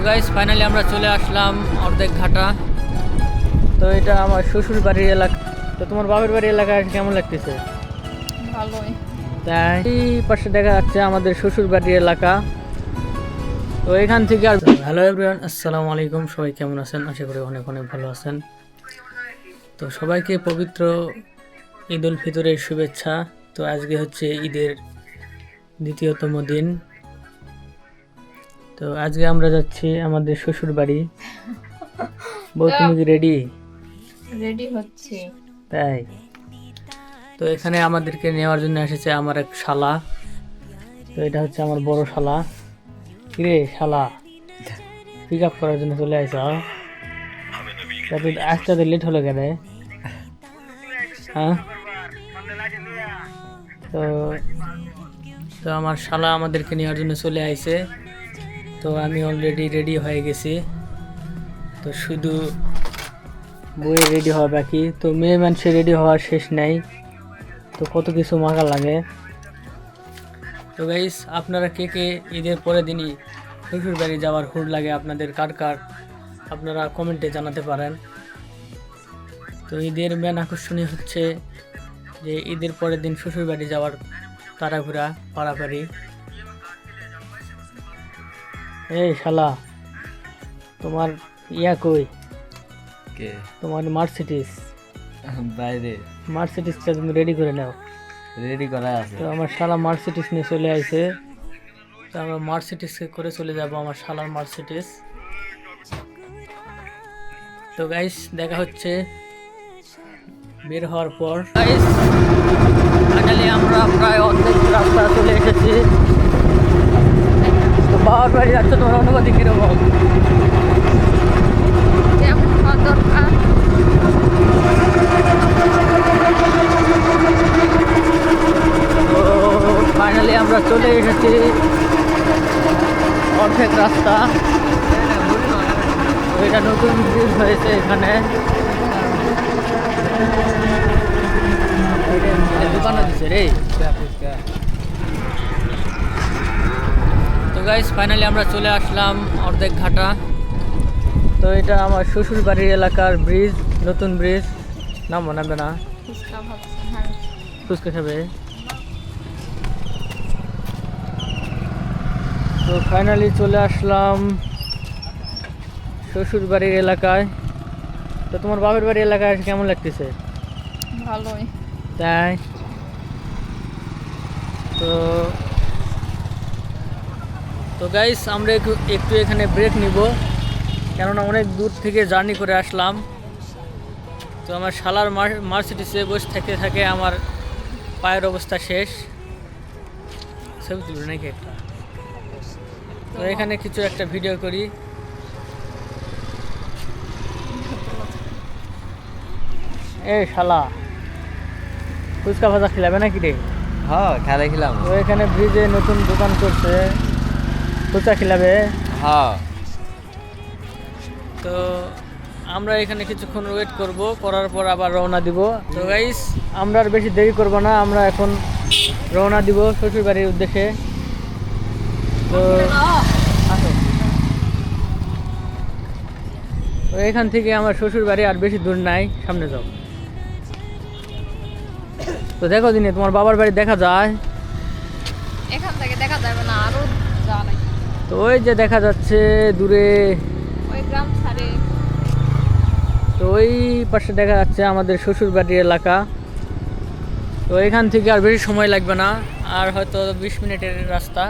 Guys finally আমরা চলে আসলাম অর্ধেক ঘাটা। তো এটা আমার শ্বশুর বাড়ির এলাকা। তো তোমার বাবার বাড়ির এলাকা কেমন লাগতেছে? ভালোই। তাই এই পাশে দেখা যাচ্ছে আমাদের শ্বশুর বাড়ির এলাকা। তো এখান থেকে আর হ্যালো এভরিওয়ান, আসসালামু আলাইকুম। সবাই কেমন আছেন? আশা করি অনেক অনেক ভালো আছেন। তো সবাইকে পবিত্র ঈদ উল ফিতরের শুভেচ্ছা। তো আজকে হচ্ছে ঈদের দ্বিতীয়তম দিন। তো আজকে আমরা যাচ্ছি আমাদের শ্বশুর বাড়ি। বউ তুমি কি রেডি? রেডি হচ্ছে। তাই তো এখানে আমাদেরকে নেওয়ার জন্য এসেছে আমার এক শালা। তো এটা হচ্ছে আমার বড় শালা। কিরে শালা, পিক আপ করার জন্য চলে আসা? আসতে লেট হলো কেন? হ্যাঁ, তো তো আমার শালা আমাদেরকে নেওয়ার জন্য চলে আইছে। তো আমি অলরেডি রেডি হয়ে গেছি। তো শুধু বইয়ে রেডি হওয়া বাকি। তো মেয়ে মানুষের রেডি হওয়ার শেষ নেই। তো কত কিছু মাখা লাগে। তো গাইস, আপনারা কে কে ঈদের পরের দিনই শ্বশুর বাড়ি যাওয়ার হুড় লাগে আপনাদের কার কার, আপনারা কমেন্টে জানাতে পারেন। তো ঈদের মেন আকর্ষণীয় হচ্ছে যে ঈদের পরের দিন শ্বশুর বাড়ি যাওয়ার তাড়াহুড়া পাড়াপাড়ি। এই শালা, তোমার ইয়া কই? কে? তোমার মার্সিডিস বাইরে মার্সিডিসটা তুমি রেডি করে নাও। রেডি করা আছে। তো আমার শালা মার্সিডিস নিয়ে চলে আইছে। তো আমরা মার্সিডিসকে করে চলে যাব আমার শালার মার্সিডিস। তো গাইস, দেখা হচ্ছে বের হওয়ার পর। গাইস ফাইনালি আমরা প্রায় অর্ধেক রাস্তা চলে এসেছি। তো বাবার বাড়ি যাচ্ছে, তোমার অনুভূতি কিরকম? যেমন হওয়া দরকার। তো ফাইনালি আমরা চলে এসেছি অর্ধেক রাস্তা। তো এটা নতুন ব্রিজ হয়েছে এখানে। দোকানও দিছে রে। তো গাইস ফাইনালি আমরা চলে আসলাম অর্ধেক ঘাটা। তো এটা আমার শ্বশুর বাড়ির এলাকার ব্রিজ, নতুন ব্রিজ। নাম বানাবে না, ফুচকা ভাবছি। হ্যাঁ, ফুচকা খাবে। তো ফাইনালি চলে আসলাম শ্বশুর বাড়ির এলাকায়। তো তোমার বাবার বাড়ির এলাকায় কেমন লাগতেছে? ভালোই। তাই তো তো গাইস আমরা একটু এখানে ব্রেক নিব, কেননা অনেক দূর থেকে জার্নি করে আসলাম। তো আমার শালার মার্সিডিসে বসে থেকে থাকে আমার পায়ের অবস্থা শেষ। ছবি তুলবে নাকি একটা? তো এখানে কিছু একটা ভিডিও করি। এ শালা, ফুচকা ভাজা খেলাবে নাকি রে? হ্যাঁ, খেলা খেলাম। তো এখানে ব্রিজে নতুন দোকান করছে, ফুচকা খেলাবে। হ্যাঁ, তো আমরা এখানে কিছুক্ষণ ওয়েট করব, করার পর আবার রওনা দিব। তো গাইস আমরা আর বেশি দেরি করব না, আমরা এখন রওনা দিব শ্বশুর বাড়ির উদ্দেশ্যে। তো আসো। তো এখান থেকে আমার শ্বশুর বাড়ি আর বেশি দূর নাই, সামনে যাও। তো দেখো দিনে তোমার বাবার বাড়ি দেখা যায়। এখান থেকে দেখা যাবে না, আরো যাওয়া লাগে। তো ওই যে দেখা যাচ্ছে দূরে, ওই গ্রাম ছাড়ে। তো ওই পাশে দেখা যাচ্ছে আমাদের শ্বশুর বাড়ির এলাকা। তো এখান থেকে আর বেশি সময় লাগবে না, আর হয়তো 20 মিনিটের রাস্তা।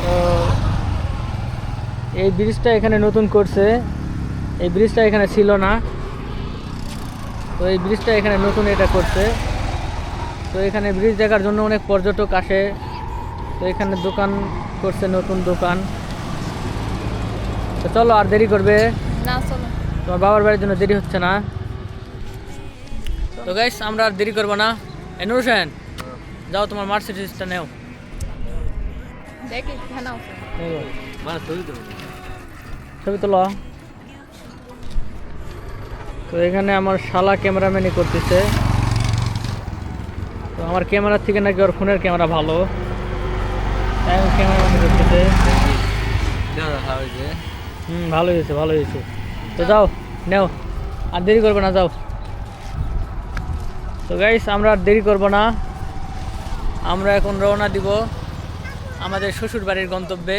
তো এই ব্রিজটা এখানে নতুন করছে, এই ব্রিজটা এখানে ছিল না। তো এই ব্রিজটা এখানে নতুন এটা করছে। তো এখানে ব্রিজ দেখার জন্য অনেক পর্যটক আসে। তো এখানে দোকান করছে, নতুন দোকান। তো চলো, আর দেরি করবে? না, চলো। তোমার বাবার বাড়ির জন্য দেরি হচ্ছে না। তো গাইস আমরা আর দেরি করবো না। নূর হোসেন, যাও তোমার মার্সিডিসটা নেও। দেখি হ্যাঁ নাও। ছবি তোলো। তো এখানে আমার শালা ক্যামেরাম্যানই করতেছে। তো আমার ক্যামেরার থেকে নাকি ওর ফোনের ক্যামেরা ভালো, তাই ক্যামেরাম্যান করতেছে। ভালো হয়েছে ভালো হয়েছে। তো যাও নেও, আর দেরি করবে না, যাও। তো গাইস আমরা আর দেরি করব না, আমরা এখন রওনা দিব আমাদের শ্বশুর বাড়ির গন্তব্যে।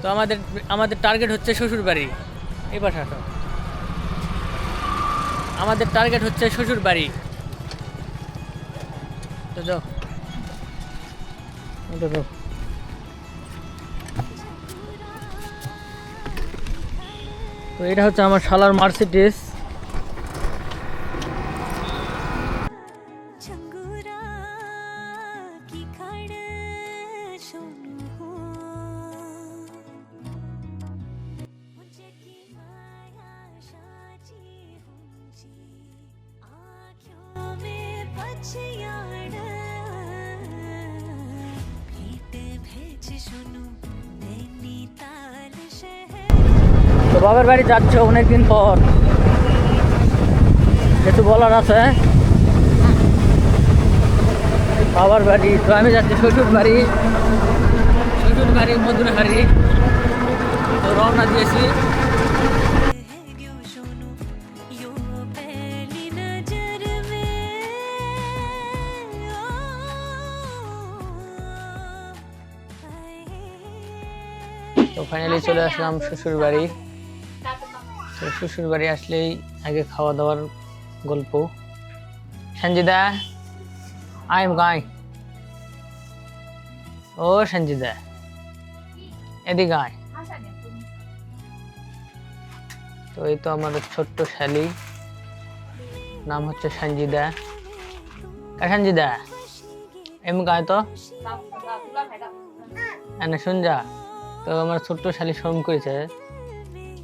তো আমাদের টার্গেট হচ্ছে শ্বশুর বাড়ি। এই পাশে আসো। আমাদের টার্গেট হচ্ছে শ্বশুর বাড়ি। তো যাও, তো যাও। তো এটা হচ্ছে আমার শালার মার্সিডিজ। তো বাবার বাড়ি যাচ্ছ অনেকদিন পর, কিছু বলার আছে? বাবার বাড়ি, তো আমি যাচ্ছি শ্বশুর বাড়ি, শ্বশুর বাড়ি মধুরহারি। তো রওনা দিয়েছি। তো ফাইনালি চলে আসলাম শ্বশুর বাড়ি। তো শ্বশুর বাড়ি আসলেই আগে খাওয়া দাওয়ার গল্প। সঞ্জিদা আই এম গাই, ও সঞ্জিদা এদিকে আয়। তো এই তো আমাদের ছোট্ট শালি, নাম হচ্ছে সঞ্জিদা। সঞ্জিদা এম গায় তো এনে শুন যা। তো আমার ছোট্ট শালি শরম করেছে,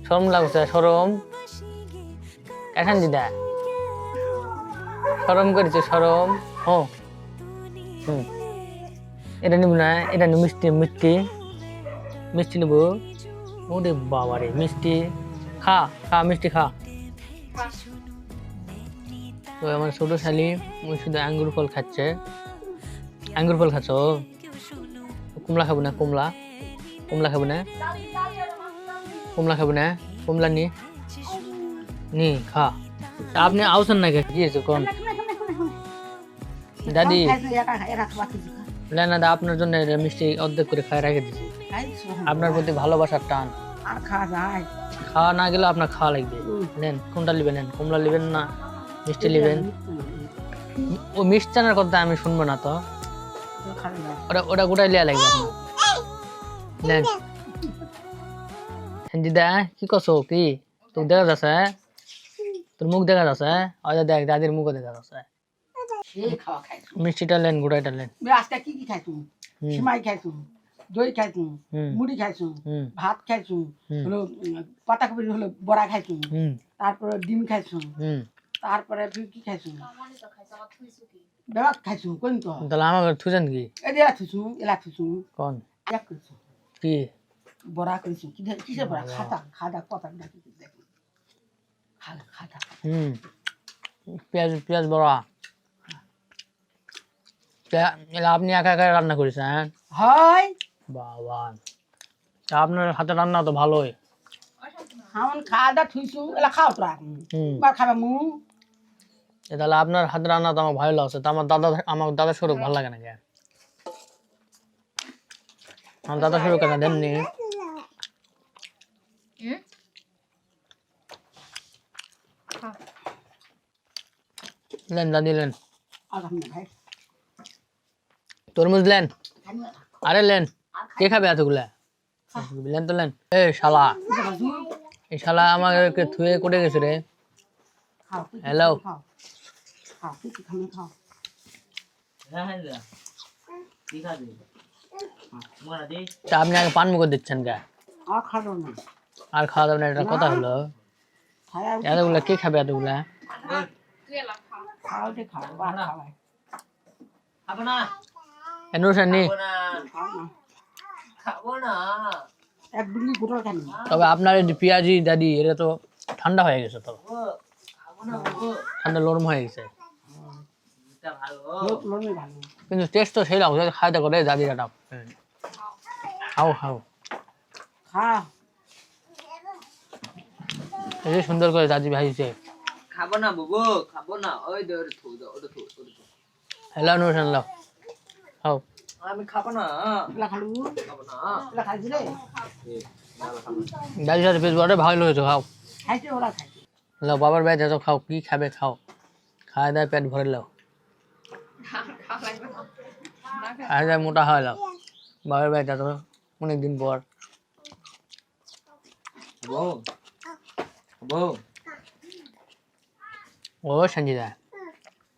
শরম লাগছে, শরম। সঞ্জিদা শরম করেছে, শরম। এটা নিব না, এটা নিব মিষ্টি, মিষ্টি মিষ্টি নিব। ওরে বাবা রে, মিষ্টি খা, খা মিষ্টি খা। তো আমার ছোট শালি ওই শুধু আঙ্গুর ফল খাচ্ছে। আঙ্গুর ফল খাচ্ছ? কমলা খাবো না, কমলা, কমলা খাবো না, কমলা খাবো না, কমলা নি খা। আপনি আউছেন না কি হয়েছে কোন দাদি? না না, আপনার জন্য মিষ্টি অর্ধেক করে খাই রেখে দিছি। আপনার প্রতি ভালোবাসার টান। খাওয়া না গেলে আপনার খাওয়া লাগবে। নেন, কোনটা নেবেন? নেন, কমলা নেবেন না মিষ্টি নেবেন? ও মিষ্টানের কথা আমি শুনবো না তো, ওটা ওটা গোটাই লিয়া লাগবে আপনার। নেন। সঞ্জিদা কি করছো? কি তোর দেখা যাচ্ছে? তোর মুখ দেখা যাচ্ছে? ওই দেখ, দাদির মুখও দেখা যাচ্ছে। মিষ্টিটা লেন, গোটাইটা লেন। আজকে কি কি খাইছু? সিমাই খাইছু, দই খাইছু, মুড়ি খাইছু, ভাত খাইছু, হলো পাতাকপি হলো বড়া খাইছু, তারপরে ডিম খাইছু, তারপরে কি খাইছু? বেবাক খাইছু। কোন তো তাহলে আমাকে থুছেন কি? এদিয়া থুছু, এলা থুছু। কোন এক কইছু কি বড়া কইছু? কি কিসের বড়া? খাতা খাতা কথা দেখি দেখি। খাতা পেঁয়াজ, পেঁয়াজ বড়া। এলা আপনি একা একা রান্না করেছেন? হয় বাবা, আপনার হাতে রান্না তো ভালোই। আমার খাওয়া দা থুইছু, এলা খাও তোরা। বার খাবা মু। তাহলে আপনার হাতে রান্না তো আমার ভালো লাগছে। তো আমার দাদা স্বরূপ ভালো লাগে না কেন? আমার দাদা স্বরূপ কেন দেননি? লেন দাদি লেন, তরমুজ লেন। আরে লেন, কে খাবে এতগুলা? লেন তো লেন। এ শালা, এই শালা আমাকে থুয়ে কোটে গেছে রে। হ্যালো, আপনি আগে পান মুখ দিচ্ছেন কে? আর খাওয়া দাওয়া না, এটা কথা হলো? এতগুলা কে খাবে এতগুলা? তবে আপনার এই পেঁয়াজি দাদি, এটা তো ঠান্ডা হয়ে গেছে, তো ঠান্ডা নরম হয়ে গেছে, কিন্তু টেস্ট তো সেই লাগছে। খাইতে করে দাদি, খাও খাও। এই যে সুন্দর করে দাদি ভাইছে খাবো না বুবু, খাবো না। ওই দে ওটা থু দাও, ওটা থু। হ্যালো নুরসান লাও খাও আমি খাবো না। এগুলা খালু খাবো না। এগুলা খাইছি রে দাদির সাথে বেশ বড় ভালো হয়েছে খাও খাইছে ওরা খাইছে লাও বাবার ব্যাগ এত খাও কি খাবে খাও খাওয়া দাওয়া পেট ভরে লাও খাওয়া দাওয়া মোটা হয় লাও বাবার ব্যাগ এত অনেকদিন পর বউ বউ ও সঞ্জিদা